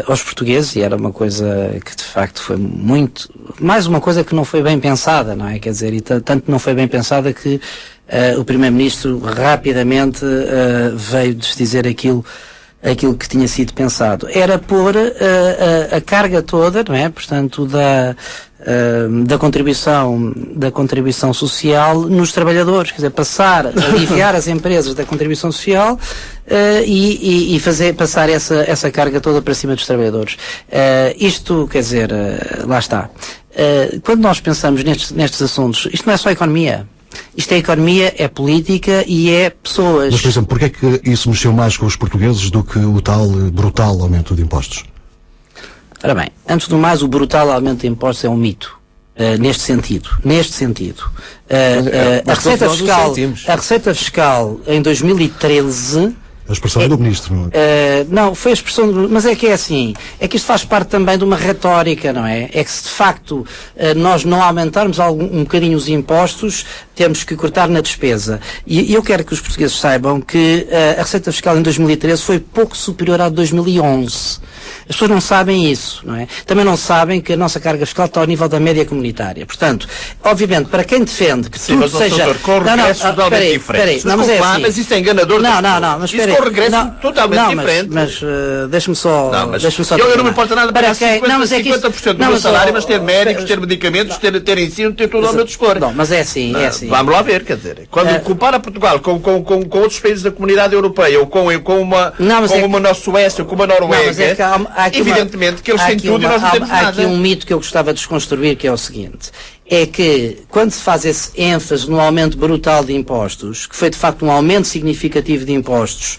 Speaker 11: aos portugueses, e era uma coisa que de facto foi mais uma coisa que não foi bem pensada, não é? Quer dizer, e tanto não foi bem pensada que o Primeiro-Ministro rapidamente veio desdizer aquilo que tinha sido pensado. Era pôr a carga toda, não é? Portanto, da contribuição social nos trabalhadores, quer dizer, aliviar as empresas da contribuição social e passar essa carga toda para cima dos trabalhadores. Isto, quer dizer, lá está. Quando nós pensamos nestes assuntos, isto não é só economia. Isto é economia, é política e é pessoas.
Speaker 2: Mas, por exemplo, porquê é que isso mexeu mais com os portugueses do que o tal brutal aumento de impostos?
Speaker 11: Ora bem, antes do mais, o brutal aumento de impostos é um mito. Neste sentido. A Receita Fiscal em 2013
Speaker 2: A expressão do Ministro.
Speaker 11: Não, foi a expressão mas é que é assim, é que isto faz parte também de uma retórica, não é? É que se de facto nós não aumentarmos um bocadinho os impostos, temos que cortar na despesa. E eu quero que os portugueses saibam que a receita fiscal em 2013 foi pouco superior à de 2011. As pessoas não sabem isso, não é? Também não sabem que a nossa carga fiscal está ao nível da média comunitária. Portanto, obviamente, para quem defende que tudo seja...
Speaker 10: Doutor, com regressos totalmente diferentes. Mas isso é enganador.
Speaker 11: Mas
Speaker 10: isso com regressos totalmente diferentes.
Speaker 11: Mas deixe-me só...
Speaker 10: Eu não me importa nada para 50% do meu salário, mas ter médicos, ter medicamentos, ter ensino, ter tudo ao meu dispor.
Speaker 11: Não, mas é assim.
Speaker 10: Vamos lá ver, quer dizer, quando compara Portugal com outros países da comunidade europeia, ou com uma Suécia, ou com uma Noruega, evidentemente que eles têm tudo e nós não temos nada.
Speaker 11: Há aqui um mito que eu gostava de desconstruir, que é o seguinte: é que quando se faz esse ênfase no aumento brutal de impostos, que foi de facto um aumento significativo de impostos,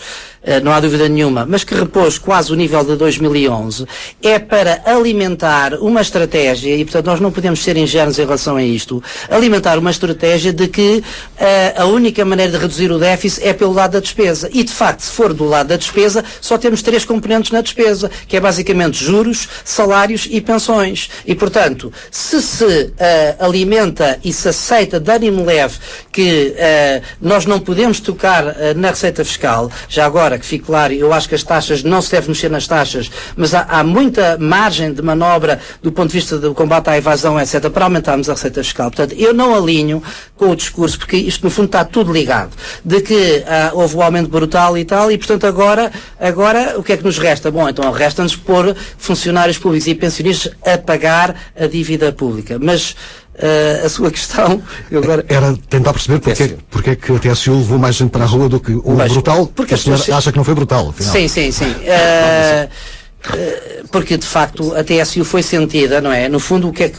Speaker 11: não há dúvida nenhuma, mas que repôs quase o nível de 2011, é para alimentar uma estratégia, e portanto nós não podemos ser ingênuos em relação a isto, alimentar uma estratégia de que a única maneira de reduzir o déficit é pelo lado da despesa. E de facto, se for do lado da despesa, só temos 3 componentes na despesa, que é basicamente juros, salários e pensões. E portanto, se alimenta e se aceita de ânimo leve que nós não podemos tocar na receita fiscal, já agora que fique claro, eu acho que as taxas, não se deve mexer nas taxas, mas há muita margem de manobra do ponto de vista do combate à evasão, etc., para aumentarmos a receita fiscal. Portanto, eu não alinho com o discurso, porque isto no fundo está tudo ligado, de que houve um aumento brutal e tal, e portanto agora o que é que nos resta? Bom, então resta-nos pôr funcionários públicos e pensionistas a pagar a dívida pública. Mas a sua questão...
Speaker 2: Agora... Era tentar perceber porque é que a TSU levou mais gente para a rua do que o brutal, porque a senhora acha que não foi brutal, afinal.
Speaker 11: Sim. Porque de facto a TSU foi sentida, não é? No fundo, o que é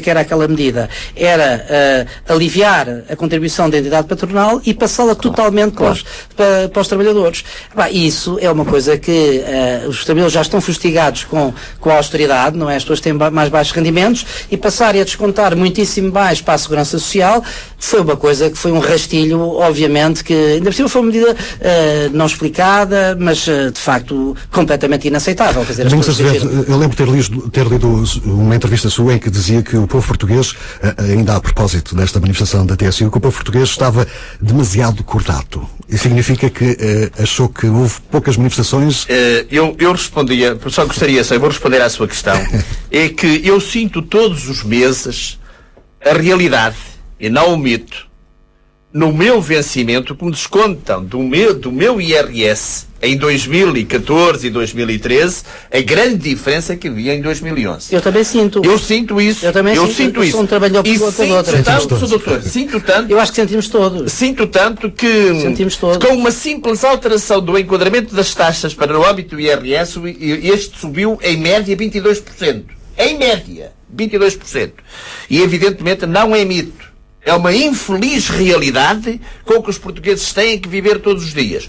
Speaker 11: que era aquela medida? Era aliviar a contribuição da entidade patronal e passá-la totalmente para os trabalhadores. Isso é uma coisa que os trabalhadores já estão fustigados com a austeridade, não é? As pessoas têm mais baixos rendimentos, e passarem a descontar muitíssimo mais para a Segurança Social foi uma coisa que foi um rastilho, obviamente, que ainda por cima foi uma medida não explicada, mas de facto completamente inaceitável. Quer dizer,
Speaker 2: eu lembro ter lido uma entrevista sua em que dizia que o povo português, ainda a propósito desta manifestação da TSU, que o povo português estava demasiado cordato. Isso significa que achou que houve poucas manifestações?
Speaker 10: Eu respondia, só gostaria, eu vou responder à sua questão, é que eu sinto todos os meses a realidade, e não o mito, no meu vencimento, que me descontam do meu IRS em 2014 e 2013, a grande diferença que havia em 2011.
Speaker 11: Eu também sinto.
Speaker 10: Eu sinto isso.
Speaker 11: Eu sinto isso.
Speaker 10: Sinto tanto.
Speaker 11: Eu acho que sentimos todos.
Speaker 10: Sinto tanto que,
Speaker 11: sentimos todos,
Speaker 10: com uma simples alteração do enquadramento das taxas para o âmbito do IRS, este subiu em média 22%. Em média, 22%. E evidentemente não é mito. É uma infeliz realidade com que os portugueses têm que viver todos os dias.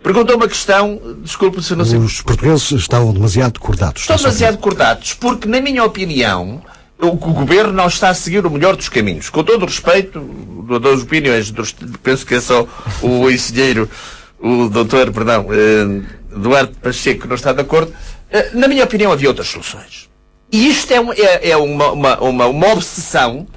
Speaker 10: Perguntou uma questão, desculpe se não sei.
Speaker 2: Os portugueses estão demasiado cordados.
Speaker 10: Estão demasiado cordados, porque, na minha opinião, o governo não está a seguir o melhor dos caminhos. Com todo o respeito das opiniões, penso que é só o engenheiro, o doutor, Duarte Pacheco, que não está de acordo. Na minha opinião, havia outras soluções. E isto é uma obsessão.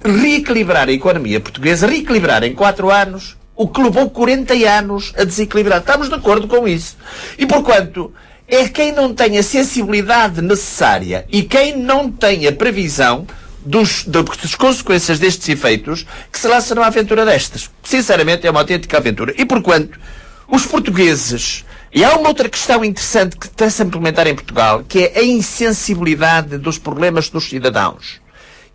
Speaker 10: Reequilibrar a economia portuguesa, reequilibrar em 4 anos o que levou 40 anos a desequilibrar. Estamos de acordo com isso. E porquanto é quem não tem a sensibilidade necessária e quem não tem a previsão das consequências destes efeitos que se lança numa aventura destas. Sinceramente, é uma autêntica aventura. E porquanto os portugueses... E há uma outra questão interessante que está-se a implementar em Portugal, que é a insensibilidade dos problemas dos cidadãos.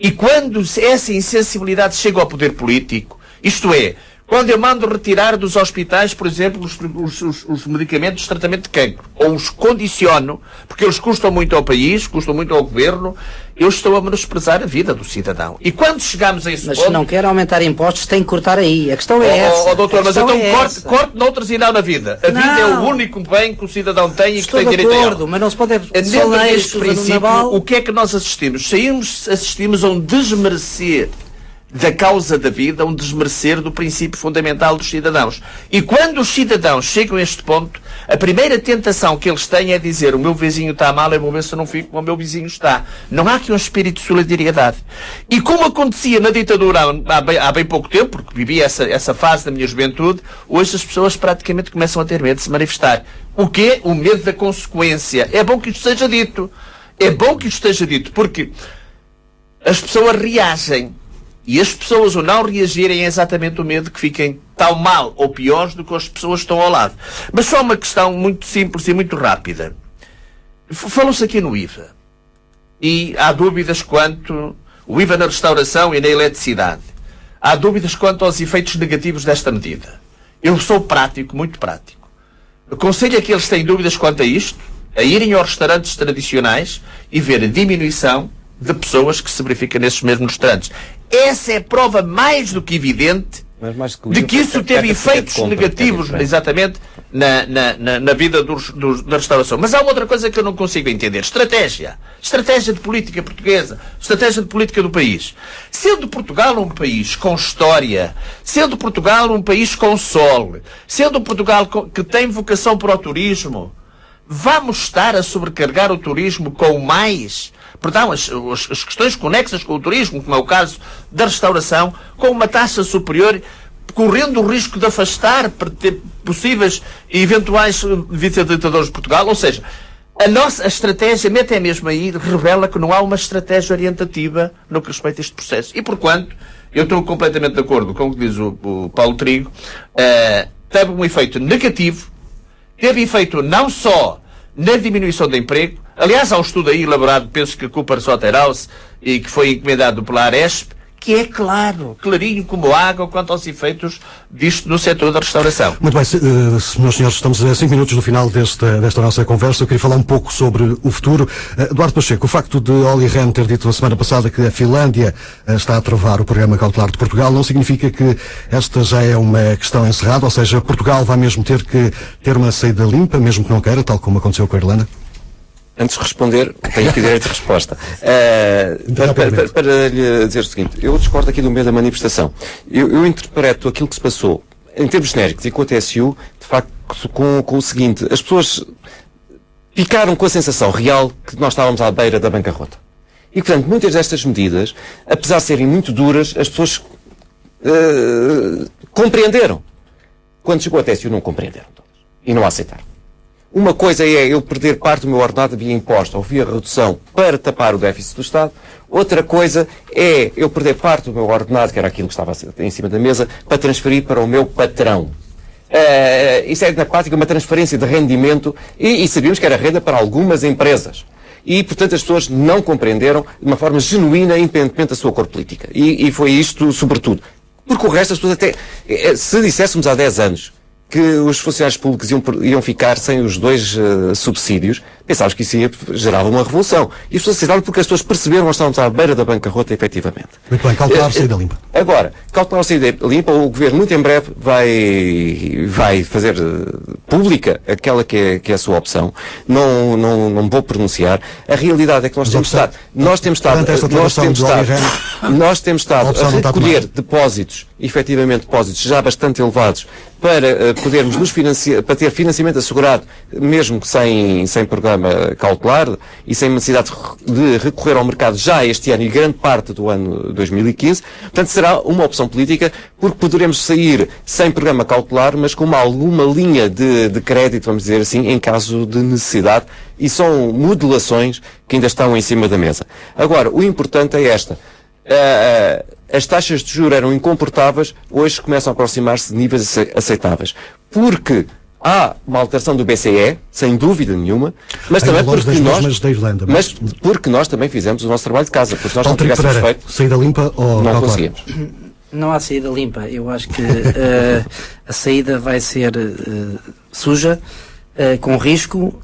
Speaker 10: E quando essa insensibilidade chega ao poder político, isto é, quando eu mando retirar dos hospitais, por exemplo, os medicamentos de tratamento de cancro, ou os condiciono, porque eles custam muito ao país, custam muito ao governo, eu estou a menosprezar a vida do cidadão. E quando chegamos a esse ponto...
Speaker 11: Mas se não quer aumentar impostos, tem que cortar aí. A questão é essa.
Speaker 10: Doutor, mas então corte noutras e não na vida. A vida é o único bem que o cidadão tem e que tem direito a ela.
Speaker 11: Estou de acordo, mas não se pode...
Speaker 10: Dentro deste princípio, o que é que nós assistimos? Assistimos a um desmerecer da causa da vida, um desmerecer do princípio fundamental dos cidadãos. E quando os cidadãos chegam a este ponto, a primeira tentação que eles têm é dizer: o meu vizinho está mal, eu vou ver se eu não fico como o meu vizinho está. Não há aqui um espírito de solidariedade. E como acontecia na ditadura há bem pouco tempo, porque vivi essa fase da minha juventude, hoje as pessoas praticamente começam a ter medo de se manifestar. O quê? O medo da consequência. É bom que isto seja dito. É bom que isto esteja dito, porque as pessoas reagem. E as pessoas, ao não reagirem, é exatamente o medo de que fiquem tão mal ou piores do que as pessoas que estão ao lado. Mas só uma questão muito simples e muito rápida. Falou-se aqui no IVA. E há dúvidas quanto... O IVA na restauração e na eletricidade. Há dúvidas quanto aos efeitos negativos desta medida. Eu sou prático, muito prático. Aconselho a que eles têm dúvidas quanto a isto, a irem aos restaurantes tradicionais e ver a diminuição de pessoas que se verifica nesses mesmos restaurantes. Essa é a prova mais do que evidente de que isso teve efeitos negativos, exatamente, na vida da restauração. Mas há uma outra coisa que eu não consigo entender. Estratégia de política portuguesa, estratégia de política do país. Sendo Portugal um país com história, sendo Portugal um país com sol, sendo Portugal que tem vocação para o turismo, vamos estar a sobrecarregar o turismo com mais... Perdão, as questões conexas com o turismo, como é o caso da restauração, com uma taxa superior, correndo o risco de afastar possíveis e eventuais vice-ditadores de Portugal. Ou seja, a estratégia, até mesmo aí, revela que não há uma estratégia orientativa no que respeita a este processo. E, porquanto, eu estou completamente de acordo com o que diz o Paulo Trigo, teve um efeito negativo, teve efeito não só na diminuição do emprego. Aliás, há um estudo aí elaborado, penso que Cooper Waterhouse, e que foi encomendado pela Aresp, que é claro, clarinho como água, quanto aos efeitos disto no setor da restauração.
Speaker 2: Muito bem, meus senhores, estamos a 5 minutos no final desta nossa conversa. Eu queria falar um pouco sobre o futuro. Eduardo Pacheco, o facto de Olli Rehn ter dito na semana passada que a Finlândia está a travar o programa cautelar de Portugal não significa que esta já é uma questão encerrada, ou seja, Portugal vai mesmo ter que ter uma saída limpa, mesmo que não queira, tal como aconteceu com a Irlanda?
Speaker 9: Antes de responder, tenho que direito de resposta. Para lhe dizer o seguinte, eu discordo aqui do meio da manifestação. Eu interpreto aquilo que se passou, em termos genéricos e com a TSU, de facto, com o seguinte: as pessoas ficaram com a sensação real que nós estávamos à beira da bancarrota. E, portanto, muitas destas medidas, apesar de serem muito duras, as pessoas compreenderam. Quando chegou a TSU, não compreenderam todas. E não a aceitaram. Uma coisa é eu perder parte do meu ordenado via imposto ou via redução para tapar o déficit do Estado. Outra coisa é eu perder parte do meu ordenado, que era aquilo que estava em cima da mesa, para transferir para o meu patrão. Isso é, na prática, uma transferência de rendimento e sabíamos que era renda para algumas empresas. E, portanto, as pessoas não compreenderam de uma forma genuína, independentemente da sua cor política. E foi isto, sobretudo. Porque o resto, as pessoas até... Se disséssemos há 10 anos que os funcionários públicos iam ficar sem os 2 subsídios, pensávamos que isso gerava uma revolução. E as pessoas aceitaram porque as pessoas perceberam que estávamos à beira da bancarrota, efetivamente.
Speaker 2: Muito bem, cautelar saída limpa.
Speaker 9: Agora, cautelar saída limpa, o Governo muito em breve vai fazer pública aquela que é a sua opção. Não vou pronunciar. A realidade é que nós temos estado a recolher depósitos, efetivamente depósitos já bastante elevados, para podermos para ter financiamento assegurado, mesmo que sem programa cautelar e sem necessidade de recorrer ao mercado já este ano e grande parte do ano 2015. Portanto, será uma opção política, porque poderemos sair sem programa cautelar, mas com alguma linha de crédito, vamos dizer assim, em caso de necessidade, e são modulações que ainda estão em cima da mesa. Agora, o importante é esta. As taxas de juros eram incomportáveis, hoje começam a aproximar-se de níveis aceitáveis. Porque há uma alteração do BCE, sem dúvida nenhuma, mas também porque nós também fizemos o nosso trabalho de casa, porque nós não tivéssemos feito...
Speaker 2: Saída limpa ou
Speaker 9: não conseguimos?
Speaker 11: Não há saída limpa. Eu acho que a saída vai ser suja, com risco.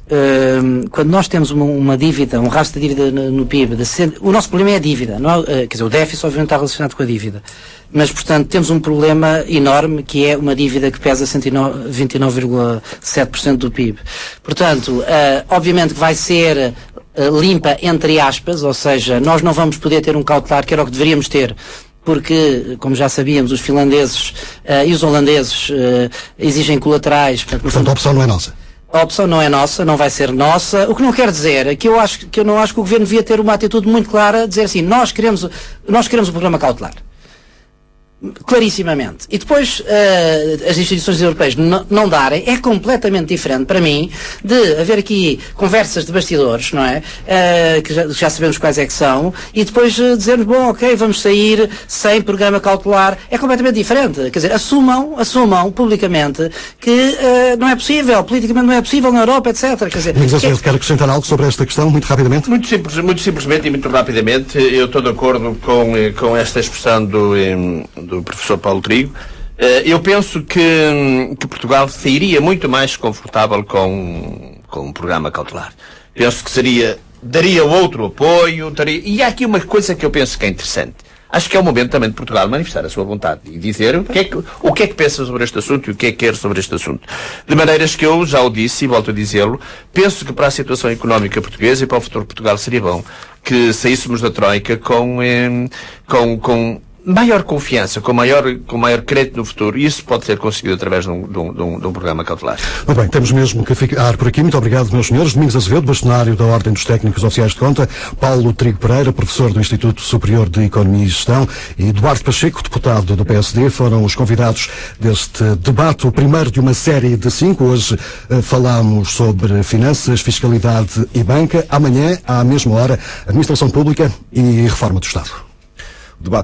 Speaker 11: Quando nós temos uma dívida, um rastro de dívida no PIB, o nosso problema é a dívida, não é, quer dizer, o déficit obviamente está relacionado com a dívida, mas portanto temos um problema enorme que é uma dívida que pesa 29,7% do PIB. Portanto, obviamente que vai ser limpa entre aspas, ou seja, nós não vamos poder ter um cautelar, que era o que deveríamos ter, porque, como já sabíamos, os finlandeses e os holandeses exigem colaterais.
Speaker 2: Portanto, a opção não é nossa.
Speaker 11: A opção não é nossa, não vai ser nossa, o que não quer dizer que eu não acho que o Governo devia ter uma atitude muito clara, dizer assim, nós queremos o programa cautelar. Clarissimamente. E depois as instituições europeias não darem, é completamente diferente para mim de haver aqui conversas de bastidores, não é? Que já sabemos quais é que são, e depois dizermos, bom, ok, vamos sair sem programa cautelar. É completamente diferente. Quer dizer, assumam publicamente que não é possível, politicamente não é possível na Europa, etc. Quer dizer,
Speaker 2: quer acrescentar algo sobre esta questão, muito rapidamente?
Speaker 10: Muito simplesmente e muito rapidamente, eu estou de acordo com esta expressão do professor Paulo Trigo. Eu penso que Portugal sairia muito mais confortável com um programa cautelar. Penso que daria outro apoio, e há aqui uma coisa que eu penso que é interessante. Acho que é o momento também de Portugal manifestar a sua vontade e dizer o que é que pensa sobre este assunto e o que é que quer sobre este assunto. De maneiras que eu já o disse e volto a dizê-lo, penso que para a situação económica portuguesa e para o futuro de Portugal seria bom que saíssemos da Troika com maior confiança, com maior crédito no futuro, e isso pode ser conseguido através de um programa cautelar.
Speaker 2: Muito bem, temos mesmo que ficar por aqui. Muito obrigado, meus senhores. Domingos Azevedo, bastonário da Ordem dos Técnicos Oficiais de Conta, Paulo Trigo Pereira, professor do Instituto Superior de Economia e Gestão, e Eduardo Pacheco, deputado do PSD, foram os convidados deste debate, o primeiro de uma série de 5. Hoje falamos sobre finanças, fiscalidade e banca. Amanhã, à mesma hora, administração pública e reforma do Estado.